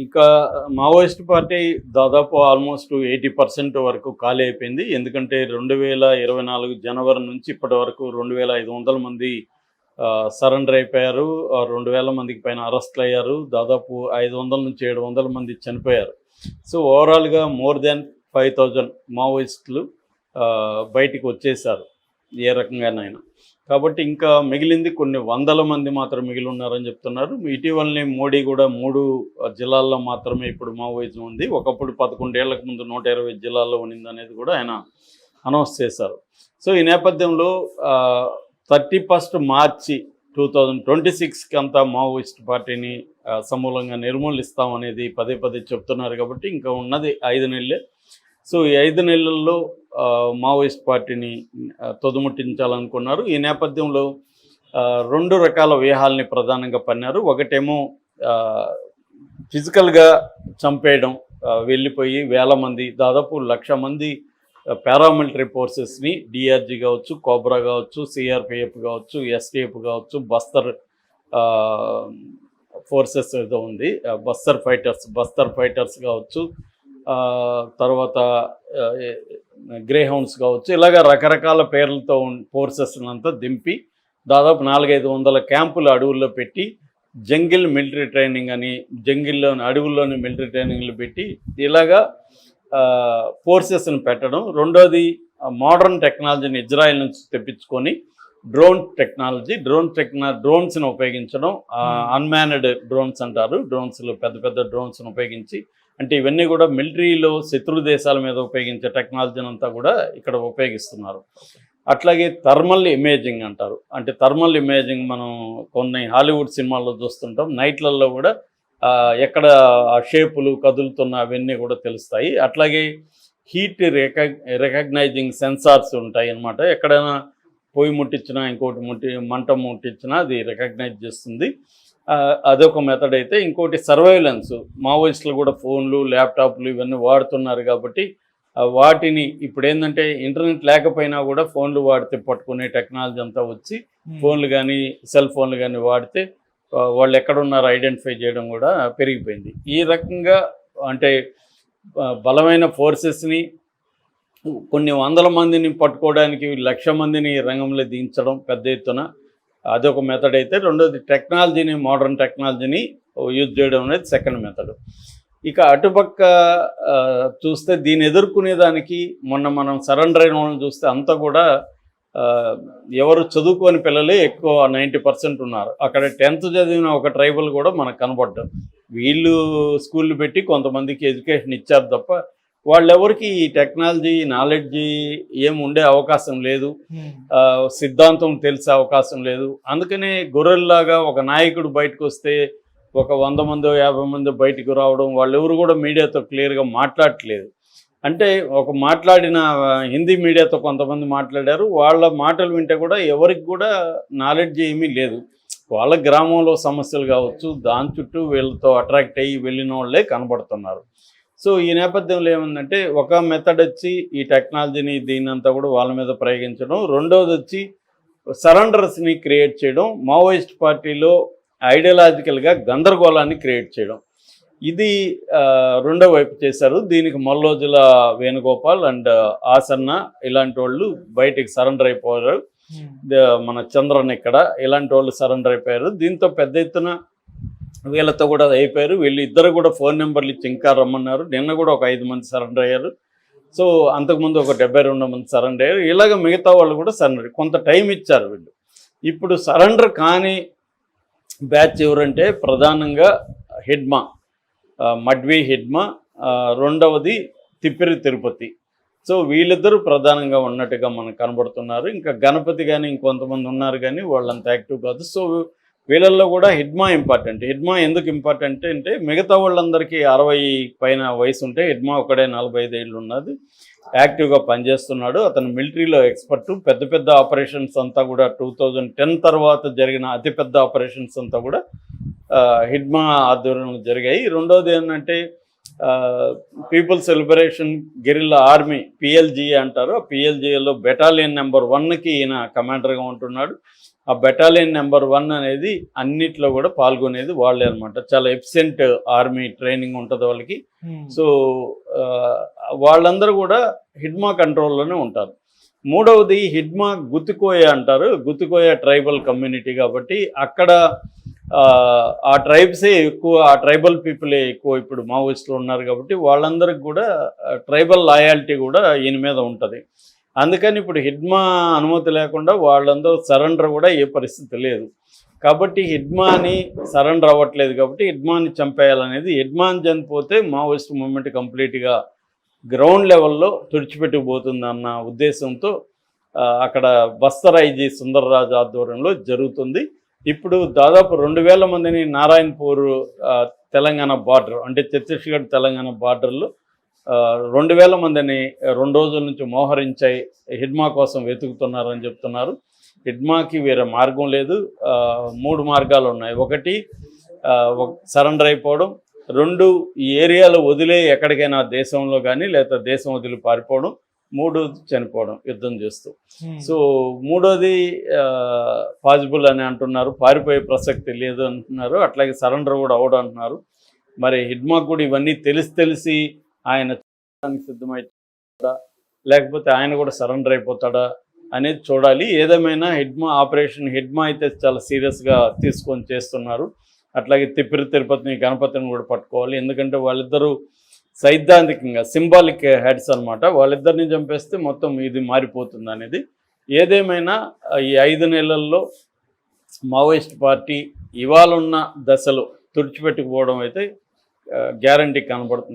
ఇంకా Maoist party దాదాపు almost 80% వరకు ఖాళీ అయిపోయింది. ఎందుకంటే 2024 జనవరి నుంచి ఇప్పటి వరకు 2500 మంది సరెండర్ అయిపోయారు. 2000 మందికి పైన అరెస్టులు అయ్యారు. దాదాపు 500 నుంచి 700 మంది చనిపోయారు. సో ఓవరాల్గా మోర్ దాన్ 5000 మావోయిస్టులు బయటికి వచ్చేసారు ఏ రకంగానైనా. కాబట్టి ఇంకా మిగిలింది కొన్ని వందల మంది మాత్రం మిగిలి ఉన్నారని చెప్తున్నారు. ఇటీవలనే మోడీ కూడా 3 జిల్లాల్లో మాత్రమే ఇప్పుడు మావోయిజం ఉంది, ఒకప్పుడు 11 ఏళ్లకు ముందు 120 జిల్లాల్లో ఉన్నిందనేది కూడా ఆయన అనౌన్స్ చేశారు. సో ఈ నేపథ్యంలో 31 మార్చి 2026కి అంతా మావోయిస్ట్ పార్టీని సమూలంగా నిర్మూలిస్తామనేది పదే పదే చెప్తున్నారు. కాబట్టి ఇంకా ఉన్నది 5 నెలలే. సో ఈ 5 నెలల్లో మావోయిస్ట్ పార్టీని తొదముట్టించాలనుకున్నారు. ఈ నేపథ్యంలో 2 రకాల వ్యూహాలని ప్రధానంగా పన్నారు. ఒకటేమో ఫిజికల్గా చంపేయడం, వెళ్ళిపోయి వేల మంది, దాదాపు 1,00,000 మంది పారామిలిటరీ ఫోర్సెస్ని, డిఆర్జీ కావచ్చు, కోబ్రా కావచ్చు, సిఆర్పిఎఫ్ కావచ్చు, ఎస్టీఎఫ్ కావచ్చు, బస్తర్ ఫోర్సెస్ ఏదో ఉంది, బస్తర్ ఫైటర్స్ కావచ్చు, తర్వాత గ్రేహౌండ్స్ కావచ్చు, ఇలాగ రకరకాల పేర్లతో ఫోర్సెస్ని అంతా దింపి దాదాపు 400-500 క్యాంపులు అడవుల్లో పెట్టి జంగిల్ మిలిటరీ ట్రైనింగ్ అని, అడవుల్లోని మిలిటరీ ట్రైనింగ్లు పెట్టి ఇలాగా ఫోర్సెస్ని పెట్టడం. రెండోది మోడర్న్ టెక్నాలజీని ఇజ్రాయెల్ నుంచి తెప్పించుకొని డ్రోన్స్ని ఉపయోగించడం. అన్మాన్డ్ డ్రోన్స్ అంటారు, పెద్ద పెద్ద డ్రోన్స్ని ఉపయోగించి, అంటే ఇవన్నీ కూడా మిలిటరీలో శత్రు దేశాల మీద ఉపయోగించే టెక్నాలజీని అంతా కూడా ఇక్కడ ఉపయోగిస్తున్నారు. అట్లాగే థర్మల్ ఇమేజింగ్ అంటారు. అంటే థర్మల్ ఇమేజింగ్ మనం కొన్ని హాలీవుడ్ సినిమాల్లో చూస్తుంటాం. నైట్లలో కూడా ఎక్కడ ఆ షేపులు కదులుతున్న అవన్నీ కూడా తెలుస్తాయి. అట్లాగే హీట్ రికగ్నైజింగ్ సెన్సార్స్ ఉంటాయి అన్నమాట. ఎక్కడైనా పొయ్యి ముట్టించినా, ఇంకోటి మంట ముట్టించినా అది రికగ్నైజ్ చేస్తుంది. అదొక మెథడ్ అయితే, ఇంకోటి సర్వైలెన్స్. మావోయిస్టులు కూడా ఫోన్లు, ల్యాప్టాప్లు ఇవన్నీ వాడుతున్నారు. కాబట్టి వాటిని ఇప్పుడు ఏంటంటే ఇంటర్నెట్ లేకపోయినా కూడా ఫోన్లు వాడితే పట్టుకునే టెక్నాలజీ అంతా వచ్చి, ఫోన్లు కానీ సెల్ ఫోన్లు కానీ వాడితే వాళ్ళు ఎక్కడున్నారో ఐడెంటిఫై చేయడం కూడా పెరిగిపోయింది. ఈ రకంగా అంటే బలమైన ఫోర్సెస్ని, కొన్ని వందల మందిని పట్టుకోవడానికి 1,00,000 మందిని రంగంలో దించడం పెద్ద ఎత్తున, అదొక మెథడ్ అయితే. రెండోది మోడర్న్ టెక్నాలజీని యూజ్ చేయడం అనేది సెకండ్ మెథడ్. ఇక అటుపక్క చూస్తే దీన్ని ఎదుర్కొనేదానికి మొన్న మనం సరెండర్ అయిన వాళ్ళని చూస్తే అంతా కూడా ఎవరు చదువుకోని పిల్లలే ఎక్కువ, 90% ఉన్నారు. అక్కడ 10th చదివిన ఒక ట్రైబల్ కూడా మనకు కనపడ్డారు. వీళ్ళు స్కూళ్ళు పెట్టి కొంతమందికి ఎడ్యుకేషన్ ఇచ్చారు తప్ప వాళ్ళెవరికి ఈ టెక్నాలజీ నాలెడ్జి ఏం ఉండే అవకాశం లేదు, సిద్ధాంతం తెలిసే అవకాశం లేదు. అందుకనే గొర్రెల్లాగా ఒక నాయకుడు బయటకు వస్తే ఒక 100 మందో 50 మందో బయటకు రావడం, వాళ్ళెవరు కూడా మీడియాతో క్లియర్గా మాట్లాడట్లేదు. అంటే ఒక మాట్లాడిన హిందీ మీడియాతో కొంతమంది మాట్లాడారు. వాళ్ళ మాటలు వింటే కూడా ఎవరికి కూడా నాలెడ్జ్ ఏమీ లేదు. వాళ్ళ గ్రామంలో సమస్యలు కావచ్చు, దాని చుట్టూ వీళ్ళతో అట్రాక్ట్ అయ్యి వెళ్ళిన వాళ్ళే కనబడుతున్నారు. సో ఈ నేపథ్యంలో ఏముందంటే, ఒక మెథడ్ వచ్చి ఈ టెక్నాలజీని దీన్నంతా కూడా వాళ్ళ మీద ప్రయోగించడం, రెండోది వచ్చి సరెండర్స్ని క్రియేట్ చేయడం, మావోయిస్ట్ పార్టీలో ఐడియాలజికల్గా గందరగోళాన్ని క్రియేట్ చేయడం. ఇది రెండో వైపు చేశారు. దీనికి మల్లోజుల వేణుగోపాల్ అండ్ ఆసన్న ఇలాంటి వాళ్ళు బయటికి సరెండర్ అయిపోయారు. మన చంద్రన్ ఇక్కడ ఇలాంటి వాళ్ళు సరెండర్ అయిపోయారు. దీంతో పెద్ద ఎత్తున వీళ్ళతో కూడా అయిపోయారు. వీళ్ళు ఇద్దరు కూడా ఫోన్ నెంబర్లు ఇచ్చి ఇంకా రమ్మన్నారు. నిన్న కూడా ఒక 5 మంది సరెండర్ అయ్యారు. సో అంతకుముందు ఒక 72 మంది సరెండర్ అయ్యారు. ఇలాగ మిగతా వాళ్ళు కూడా సరెండర్, కొంత టైం ఇచ్చారు వీళ్ళు. ఇప్పుడు సరెండర్ కాని బ్యాచ్ ఎవరంటే ప్రధానంగా హిడ్మా, మడ్వి హిడ్మా, రెండవది తిప్పిరి తిరుపతి. సో వీళ్ళిద్దరూ ప్రధానంగా ఉన్నట్టుగా మనకు కనబడుతున్నారు. ఇంకా గణపతి కానీ ఇంకొంతమంది ఉన్నారు, కానీ వాళ్ళంత యాక్టివ్ కాదు. సో వీళ్ళల్లో కూడా హిడ్మా ఇంపార్టెంట్. హిడ్మా ఎందుకు ఇంపార్టెంట్ అంటే, మిగతా వాళ్ళందరికీ 60 పైన వయసు ఉంటే హిడ్మా ఒకడే 45 ఏళ్ళు ఉన్నది, యాక్టివ్గా పనిచేస్తున్నాడు. అతను మిలిటరీలో ఎక్స్పర్టు. పెద్ద పెద్ద ఆపరేషన్స్ అంతా కూడా 2010 తర్వాత జరిగిన అతిపెద్ద ఆపరేషన్స్ అంతా కూడా హిడ్మా ఆధ్వర్యంలో జరిగాయి. రెండోది ఏంటంటే, people's liberation guerrilla army, PLGA అంటారు. ఆ పిఎల్జిఏలో బెటాలియన్ నెంబర్ 1కి ఈయన కమాండర్గా ఉంటున్నాడు. ఆ బెటాలియన్ నెంబర్ 1 అనేది అన్నిట్లో కూడా పాల్గొనేది వాళ్ళే అనమాట. చాలా ఎఫిషియెంట్ ఆర్మీ ట్రైనింగ్ ఉంటుంది వాళ్ళకి. సో వాళ్ళందరూ కూడా హిడ్మా కంట్రోల్లోనే ఉంటారు. మూడవది హిడ్మా గుత్తికోయ అంటారు. గుత్తికోయ ట్రైబల్ కమ్యూనిటీ కాబట్టి అక్కడ ఆ ట్రైబ్సే ఎక్కువ, ఆ ట్రైబల్ పీపులే ఎక్కువ ఇప్పుడు మావోయిస్టులు ఉన్నారు కాబట్టి వాళ్ళందరికి కూడా ట్రైబల్ లాయాలిటీ కూడా ఈయన మీద ఉంటుంది. అందుకని ఇప్పుడు హిడ్మా అనుమతి లేకుండా వాళ్ళందరూ సరెండర్ కూడా ఏ పరిస్థితి లేదు. కాబట్టి హిడ్మాని సరెండర్ అవ్వట్లేదు కాబట్టి హిడ్మాని చంపేయాలనేది, హిడ్మాని చనిపోతే మావోయిస్ట్ మూవ్మెంట్ కంప్లీట్గా గ్రౌండ్ లెవెల్లో తుడిచిపెట్టుకుపోతుంది ఉద్దేశంతో అక్కడ బస్తర్ ఐజీ సుందర్రాజ్ ఆధ్వర్యంలో జరుగుతుంది. ఇప్పుడు దాదాపు 2000 మందిని నారాయణపూర్ తెలంగాణ బార్డర్, అంటే ఛత్తీస్గఢ్ తెలంగాణ బార్డర్లో 2000 మందిని 2 రోజుల నుంచి మోహరించాయి, హిడ్మా కోసం వెతుకుతున్నారని చెప్తున్నారు. హిడ్మాకి వేరే మార్గం లేదు. 3 మార్గాలు ఉన్నాయి. ఒకటి సరెండర్ అయిపోవడం, 2 ఈ ఏరియాలో వదిలే ఎక్కడికైనా దేశంలో కానీ లేదా దేశం వదిలి పారిపోవడం, 3 చనిపోవడం యుద్ధం చేస్తూ. సో 3వది పాసిబుల్ అని అంటున్నారు, పారిపోయే ప్రసక్తి లేదు అంటున్నారు, అట్లాగే సరెండర్ కూడా అవడం అంటున్నారు. మరి హిడ్మాకు కూడా ఇవన్నీ తెలిసి ఆయన సిద్ధమవుతాడా లేకపోతే ఆయన కూడా సరెండర్ అయిపోతాడా అనేది చూడాలి. ఏదేమైనా ఆపరేషన్ హిడ్మా అయితే చాలా సీరియస్గా తీసుకొని చేస్తున్నారు. అట్లాగే తిరుపతిని గణపతిని కూడా పట్టుకోవాలి. ఎందుకంటే వాళ్ళిద్దరూ సైద్ధాంతికంగా సింబాలిక్ హెడ్స్ అనమాట. వాళ్ళిద్దరిని చంపేస్తే మొత్తం ఇది మారిపోతుంది అనేది. ఏదేమైనా ఈ 5 నెలల్లో మావోయిస్ట్ పార్టీ ఇవాళ ఉన్న దశలో తుడిచిపెట్టుకుపోవడం అయితే గ్యారంటీ కనబడుతుంది.